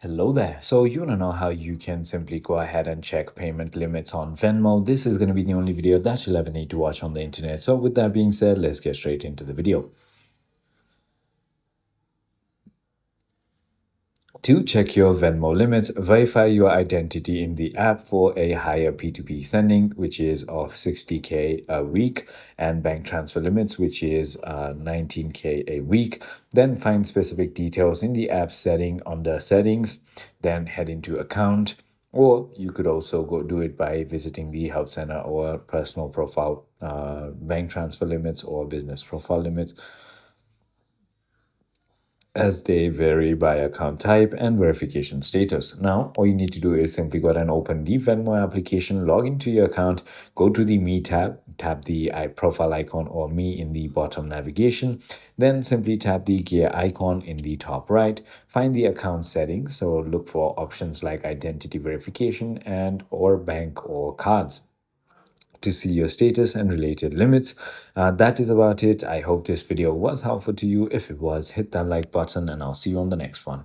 Hello there. So you want to know how you can simply go ahead and check payment limits on Venmo. This is going to be the only video that you'll ever need to watch on the internet. So with that being said, let's get straight into the video. To check your Venmo limits, verify your identity in the app for a higher P2P sending, which is of 60K a week, and bank transfer limits, which is 19K a week. Then find specific details in the app setting under settings, then head into account. Or you could also go do it by visiting the help center or personal profile, bank transfer limits or business profile limits, as they vary by account type and verification status. Now, all you need to do is simply go ahead and open the Venmo application, log into your account, go to the Me tab, tap the profile icon or Me in the bottom navigation, then simply tap the gear icon in the top right, find the account settings, so look for options like identity verification and or bank or cards to see your status and related limits. That is about it. I hope this video was helpful to you. If it was, hit that like button and I'll see you on the next one.